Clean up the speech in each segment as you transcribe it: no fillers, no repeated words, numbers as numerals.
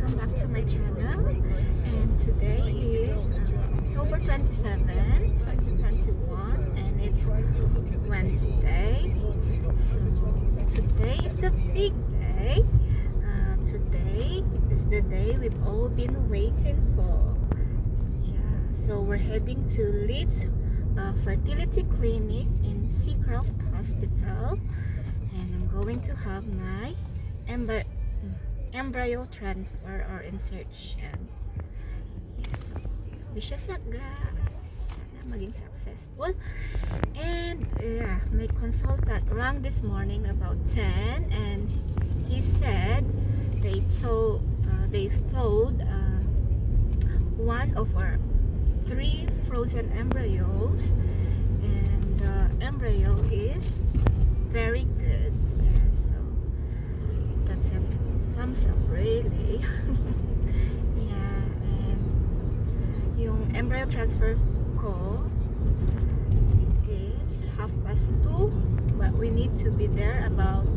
welcome back to my channel. And today is October 27, 2021, and it's Wednesday. So today is the big day. Today is the day we've all been waiting for. Yeah, so we're heading to Leeds Fertility Clinic in Seacroft Hospital, and I'm going to have my embryo transfer or insertion. Yeah, so wishes luck guys. Sana maging successful. And yeah, my consultant rang this morning about 10, and he said they thawed one of our 3 frozen embryos, and the embryo is very good. Yeah, so that's a thumbs up really. Yeah, and yung embryo transfer ko is 2:30, but we need to be there about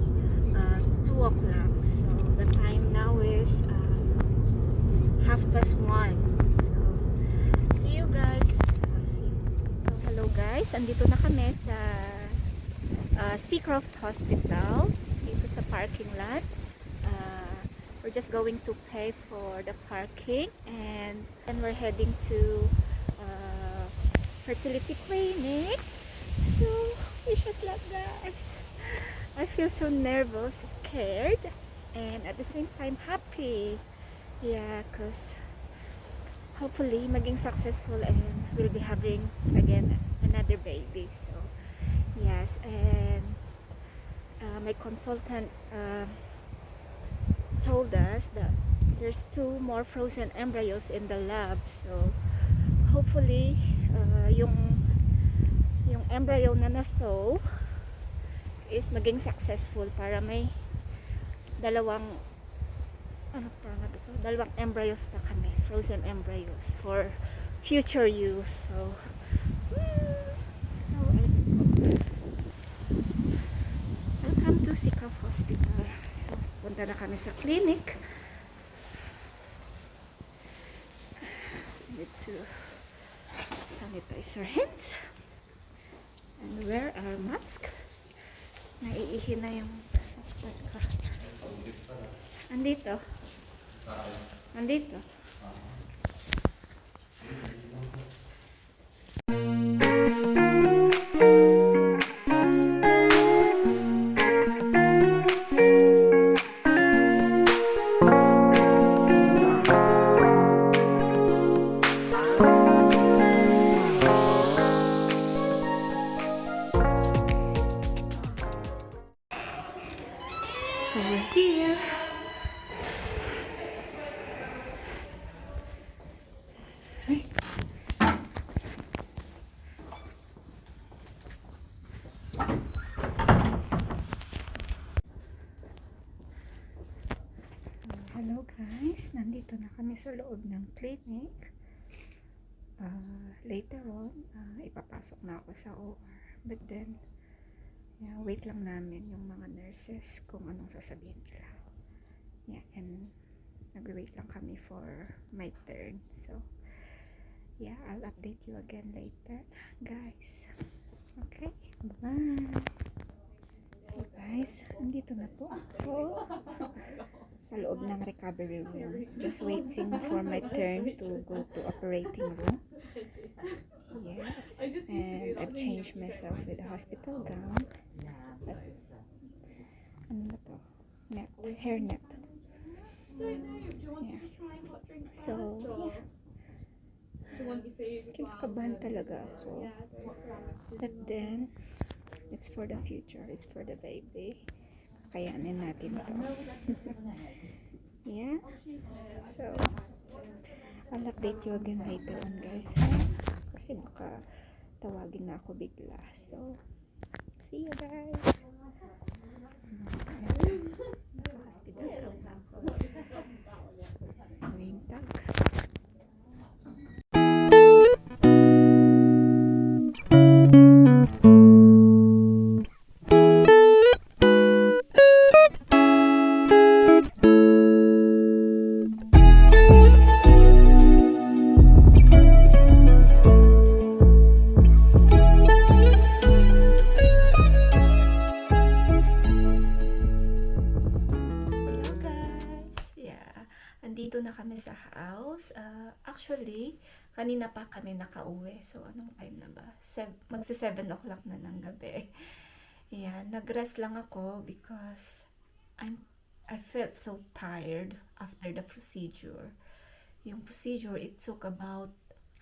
2 o'clock. So the time now is 1:30. So see you guys. So, hello guys, andito na kami sa Seacroft Hospital, dito sa parking lot. We're just going to pay for the parking, and then we're heading to fertility clinic. So wishes luck guys. I feel so nervous, scared, and at the same time happy. Yeah, cause hopefully maging successful and we'll be having again another baby. So yes, and my consultant told us that there's 2 more frozen embryos in the lab. So hopefully yung embryo na na-thaw is maging successful para may dalawang embryos pa kami, frozen embryos for future use. So welcome to Seacroft Hospital. So punta na kami sa clinic. Need to sanitize our hands and wear our mask. Naiihi na yung passport ko. Andito. So we're here. Hello guys, nandito na kami sa loob ng clinic. Later on, ipapasok na ako sa OR. But then, yeah, wait lang namin yung mga nurses kung anong sasabihin nila. Yeah, and nag-wait lang kami for my turn. So, yeah, I'll update you again later, guys. Okay, bye-bye. So guys, andito na po ako sa loob ng recovery room. Just waiting for my turn to go to operating room. Yes, and I've changed myself with a hospital gown. But, ano na to? Net, hair net. Yeah. So, kinakabahan talaga ako. But then, it's for the future. It's for the baby. Kakayanin natin to. Yeah. So, I'll update you again later on guys. Kasi baka tawagin na ako bigla. So, see you guys. Hospital na ako. Wing tag. nandito na kami sa house. Actually, kanina pa kami nakauwi. So, anong time na ba? Magsa 7 o'clock na ng gabi. Yeah, nag-rest lang ako because I felt so tired after the procedure. Yung procedure, it took about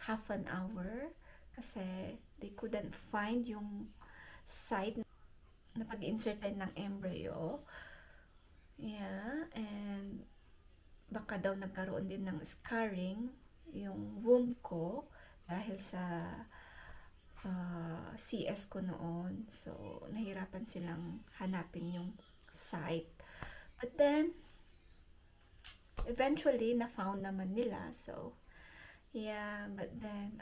half an hour kasi they couldn't find yung site na pag-insertan ng embryo. Yeah, and baka daw nagkaroon din ng scarring yung womb ko dahil sa CS ko noon. So, nahirapan silang hanapin yung site. But then, eventually, na-found naman nila. So, yeah, but then,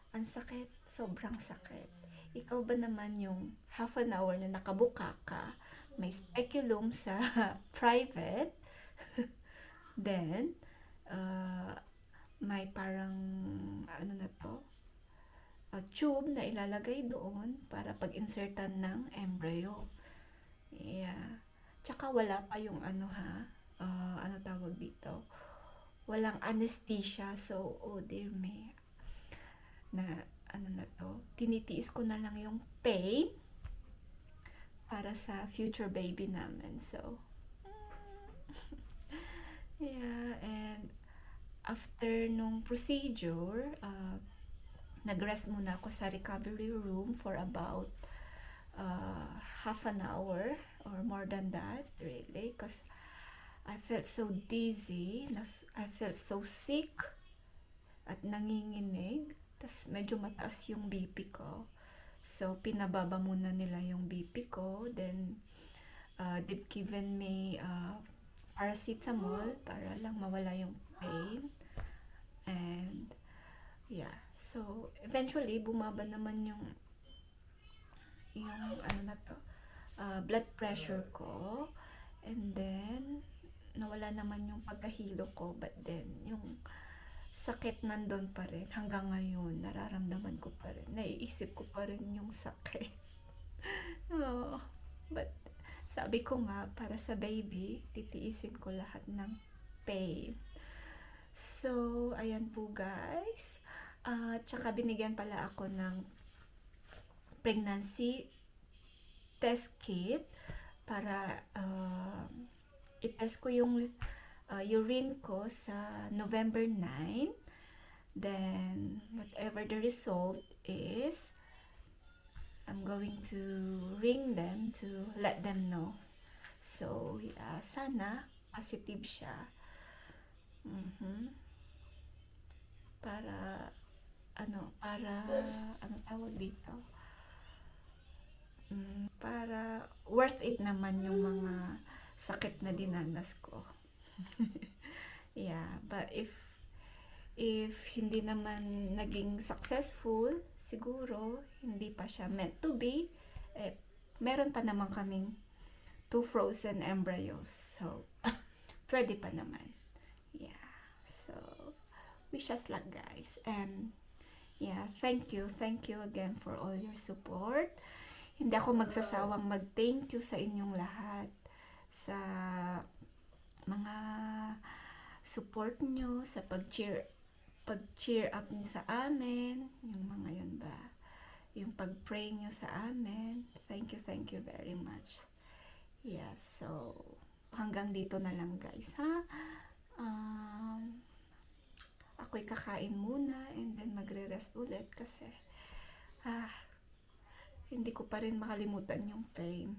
ang sakit. Sobrang sakit. Ikaw ba naman yung half an hour na nakabuka ka, may speculum sa private, then, may parang, ano na to, tube na ilalagay doon para pag-insertan ng embryo. Yeah. Tsaka wala pa yung ano ano tawag dito, walang anesthesia. So, oh dear me, na ano na to, tinitiis ko na lang yung pain para sa future baby namin. So, yeah, and after nung procedure, nag-rest muna ako sa recovery room for about half an hour or more than that, really, because I felt so dizzy, I felt so sick at nanginginig, tas medyo mataas yung BP ko. So, pinababa muna nila yung BP ko, then they've given me paracetamol para lang mawala yung pain. And yeah, so eventually bumaba naman yung ano na to, blood pressure ko, and then nawala naman yung pagkahilo ko, but then yung sakit nandun pa rin hanggang ngayon, nararamdaman ko pa rin, naiisip ko pa rin yung sakit. Oh, but sabi ko nga, para sa baby, titiisin ko lahat ng pain. So, ayan po guys. Tsaka binigyan pala ako ng pregnancy test kit para i-test ko yung urine ko sa November 9. Then, whatever the result is, I'm going to ring them to let them know. So, yeah, sana positive siya. Para ano tawag dito? Para worth it naman yung mga sakit na dinanas ko. Yeah, but if hindi naman naging successful, siguro hindi pa siya meant to be. Meron pa naman kaming 2 frozen embryos. So, pwede pa naman. Yeah. So, wish us luck guys. And yeah, thank you again for all your support. Hindi ako magsasawang mag-thank you sa inyong lahat sa mga support nyo, sa pag-cheer up nyo sa amin, yung mga yun ba, yung pag-pray nyo sa amin. Thank you very much. Yeah, so hanggang dito na lang guys, ha. Ako'y kakain muna and then magre-rest ulit kasi hindi ko pa rin makalimutan yung pain.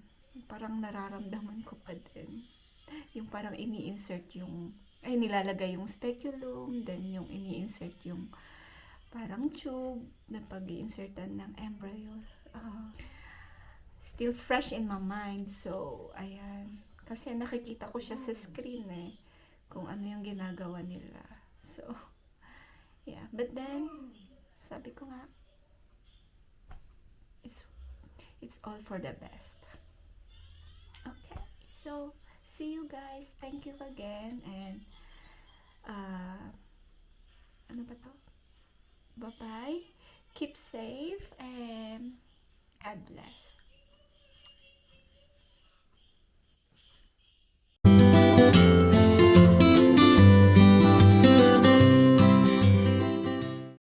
Parang nararamdaman ko pa din. Yung parang ini-insert yung, nilalagay yung speculum, then yung ini-insert yung parang tube na pag-i-insertan ng embryo. Still fresh in my mind. So, ayan. Kasi nakikita ko siya sa screen kung ano yung ginagawa nila. So, yeah. But then, sabi ko nga, it's all for the best. Okay. So, see you guys. Thank you again. And, ano ba to? Bye-bye. Keep safe and God bless.